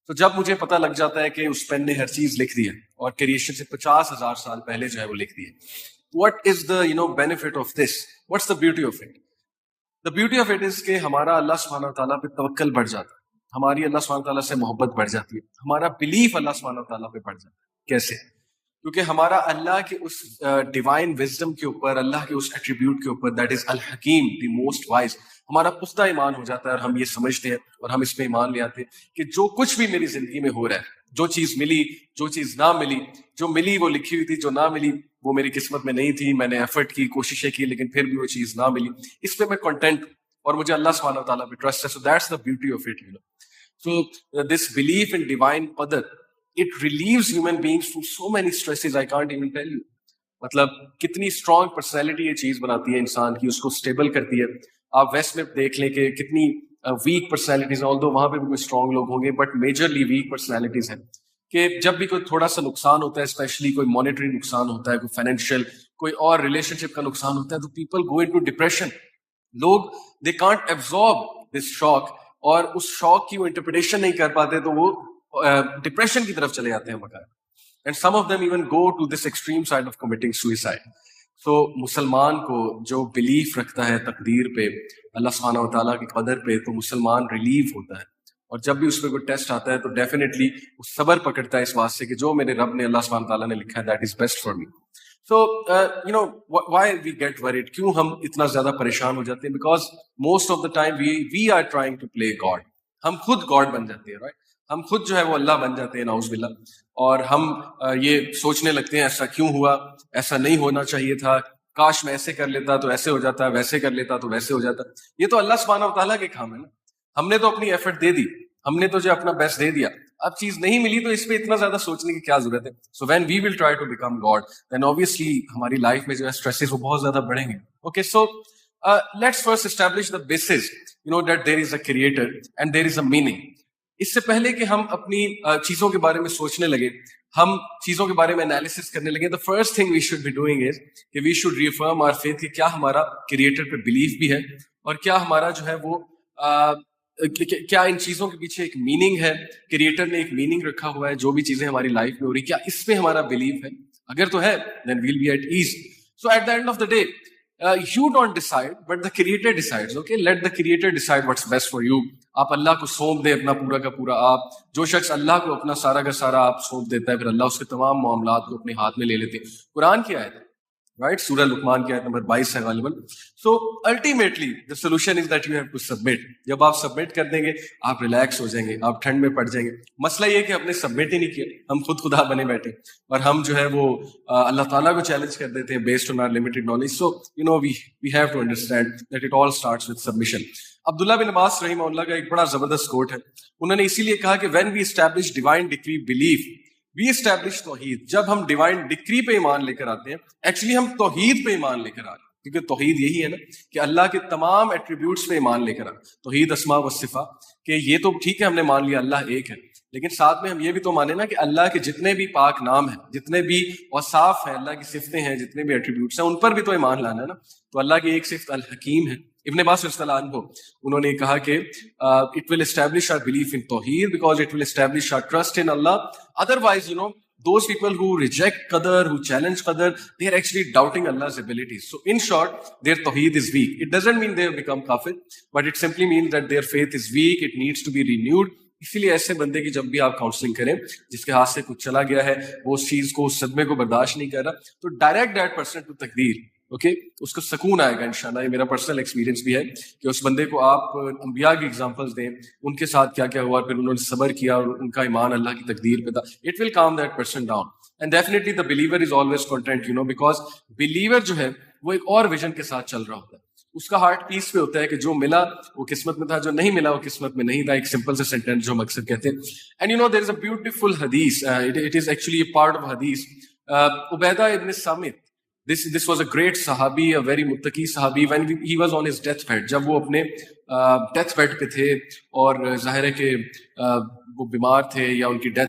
تو جب مجھے پتہ لگ جاتا ہے کہ اس پین نے ہر چیز لکھ دی ہے اور کریشن سے 50,000 سال پہلے جو ہے وہ لکھ دی ہے، what is the benefit of this? What's the beauty of it? The beauty of it is کہ ہمارا اللہ سبحانہ وتعالیٰ پہ توکل بڑھ جاتا ہے، ہماری اللہ سبحانہ وتعالیٰ سے محبت بڑھ جاتی ہے، ہمارا بلیف اللہ سبحانہ وتعالیٰ پہ بڑھ جاتا ہے۔ کیسے؟ کیونکہ ہمارا اللہ کے اس ڈیوائن وزڈم کے اوپر، اللہ کے اس ایٹریبیوٹ کے اوپر، دیٹ از الحکیم، دی موسٹ وائز، ہمارا پختہ ایمان ہو جاتا ہے اور ہم یہ سمجھتے ہیں اور ہم اس پہ ایمان لے آتے ہیں کہ جو کچھ بھی میری زندگی میں ہو رہا ہے، جو چیز ملی، جو چیز نہ ملی، جو ملی وہ لکھی ہوئی تھی، جو نہ ملی وہ میری قسمت میں نہیں تھی، میں نے ایفرٹ کی، کوششیں کی، لیکن پھر بھی وہ چیز نہ ملی، اس پہ میں کنٹینٹ اور مجھے اللہ سبحانہ وتعالیٰ پہ ٹرسٹ ہے۔ So that's the beauty of it, So this belief in divine qadar, it relieves human beings from so many stresses I can't even tell you. مطلب کتنی اسٹرانگ پرسنالٹی یہ چیز بناتی ہے انسان کی، اس کو اسٹیبل کرتی ہے۔ آپ ویسٹ میں دیکھ لیں کہ کتنی ویک پرسنالٹیز ہیں، although وہاں پہ بھی کوئی اسٹرانگ لوگ ہوں گے، بٹ میجرلی ویک پرسنالٹیز ہیں کہ جب بھی کوئی تھوڑا سا نقصان ہوتا ہے، اسپیشلی کوئی مانیٹری نقصان ہوتا ہے، کوئی فائنینشیل، کوئی اور ریلیشن شپ کا نقصان ہوتا ہے، تو پیپل گو انٹو ڈپریشن۔ لوگ دے کانٹ ایبزارب دس شاک، اور اس شوق کی وہ انٹرپریٹیشن نہیں کر پاتے، تو وہ ڈپریشن کی طرف چلے جاتے ہیں باقاعدہ، and some of them even go to this extreme side of committing suicide. So مسلمان کو جو بلیف رکھتا ہے تقدیر پہ، اللہ سبحانہ وتعالیٰ کی قدر پہ، تو مسلمان ریلیو ہوتا ہے، اور جب بھی اس پہ کوئی ٹیسٹ آتا ہے تو ڈیفینیٹلی وہ صبر پکڑتا ہے اس واسطے کہ جو میرے رب نے، اللہ سبحانہ وتعالیٰ نے لکھا ہے، that is best for me. So, why we get worried? کیوں ہم اتنا زیادہ پریشان ہو جاتے ہیں؟ Because most of the time we are trying to play God. ہم خود God بن جاتے ہیں، right? ہم خود جو ہے وہ اللہ بن جاتے ہیں، نعوذ باللہ، اور ہم یہ سوچنے لگتے ہیں ایسا کیوں ہوا، ایسا نہیں ہونا چاہیے تھا، کاش میں ایسے کر لیتا تو ایسے ہو جاتا، ویسے کر لیتا تو ویسے ہو جاتا۔ یہ تو اللہ سبحانہ وتعالیٰ کے کام ہے نا، ہم نے تو اپنی ایفرٹ دے دی، ہم نے تو جو اپنا بیسٹ دے دیا، اب چیز نہیں ملی تو اس پہ اتنا زیادہ سوچنے کی کیا ضرورت ہے؟ So when we will try to become God, then obviously ہماری لائف میں جو ہے اسٹریسز وہ بہت زیادہ بڑھیں گے۔ Okay, so let's first establish the basis that there is a creator and there is a meaning. اس سے پہلے کہ ہم اپنی چیزوں کے بارے میں سوچنے لگے، ہم چیزوں کے بارے میں انالیسس کرنے لگے، the first thing we should be doing is کہ we should reaffirm our faith کہ کیا ہمارا کریٹر پہ بلیف بھی ہے، اور کیا ہمارا جو ہے وہ کیا ان چیزوں کے پیچھے ایک میننگ ہے، کریٹر نے ایک میننگ رکھا ہوا ہے جو بھی چیزیں ہماری لائف میں ہو رہی، کیا اس پہ ہمارا بلیف ہے؟ اگر تو ہے then we'll be at ease. So at the end of the day, you don't decide but the creator decides. Okay, let the creator decide what's best for you. آپ اللہ کو سونپ دیں اپنا پورا کا پورا۔ آپ جو شخص اللہ کو اپنا سارا کا سارا آپ سونپ دیتا ہے، پھر اللہ اس کے تمام معاملات کو اپنے ہاتھ میں لے لیتے ہیں۔ قرآن کی آیت ہے، رائٹ، سورہ لقمان کی آیت نمبر 22 ہے غالباً۔ So ultimately the solution is that you have to submit. جب آپ سبمٹ کر دیں گے آپ ریلیکس ہو جائیں گے، آپ ٹھنڈ میں پڑ جائیں گے۔ مسئلہ یہ کہ ہم نے سبمٹ ہی نہیں کیا، ہم خود خدا بنے بیٹھے، اور ہم جو ہے وہ اللہ تعالیٰ کو چیلنج کر دیتے ہیں based on our limited knowledge. So we have to understand that it all starts with submission. Abdullah bin Abbas رحمہ اللہ کا ایک بڑا زبردست کوٹ ہے، انہوں نے اسی لیے کہا کہ when we establish divine decree belief we establish توحید۔ جب ہم ڈیوائن ڈکری پہ ایمان لے کر آتے ہیں، ایکچولی ہم توحید پہ ایمان لے کر آ رہے ہیں، کیونکہ توحید یہی ہے نا کہ اللہ کے تمام ایٹریبیوٹس پہ ایمان لے کر آ، توحید اسماء و صفات، کہ یہ تو ٹھیک ہے ہم نے مان لیا اللہ ایک ہے، لیکن ساتھ میں ہم یہ بھی تو مانے نا کہ اللہ کے جتنے بھی پاک نام ہیں، جتنے بھی اوصاف ہیں، اللہ کی صفتیں ہیں، جتنے بھی ایٹریبیوٹس ہیں، ان پر بھی تو ایمان لانا ہے نا۔ تو اللہ کی ایک صفت الحکیم ہے۔ ابن عباس رضی اللہ عنہ انہوں نے کہا کہ it will establish our belief in Tawheed because it will establish our trust in Allah. Otherwise, those people who reject Qadar, who challenge Qadar, they are actually doubting Allah's abilities. So in short, their Tawheed is weak. It doesn't mean they have become kafir, but it simply means that their faith is weak. It needs to be renewed. اسی لیے ایسے بندے کی جب بھی آپ counselling کریں جس کے ہاتھ سے کچھ چلا گیا ہے، وہ اس چیز کو، اس صدمے کو برداشت نہیں کر رہا، تو ڈائریکٹ دیٹ پرسن ٹو تقدیر، اوکے، اس کو سکون آئے گا انشاءاللہ۔ یہ میرا پرسنل ایکسپیرینس بھی ہے کہ اس بندے کو آپ انبیاء کی ایگزامپلس دیں، ان کے ساتھ کیا کیا ہوا، پھر انہوں نے صبر کیا اور ان کا ایمان اللہ کی تقدیر پہ تھا، it will calm that person down, and definitely the believer is always content, because believer جو ہے وہ ایک اور ویژن کے ساتھ چل رہا ہوتا ہے، اس کا ہارٹ پیس پہ ہوتا ہے کہ جو ملا وہ قسمت میں تھا، جو نہیں ملا وہ قسمت میں نہیں تھا۔ ایک سمپل سے سینٹینس جو ہم اکثر کہتے ہیں، and there is a beautiful حدیث، it is actually a part of حدیث۔ عبیدہ ابن Samit, this was a great صحابی، a very متقی صحابی، when he was on his death bed، جب وہ اپنے ڈیتھ بیڈ پہ تھے اور ظاہر ہے کہ وہ بیمار تھے یا ان کی ڈیتھ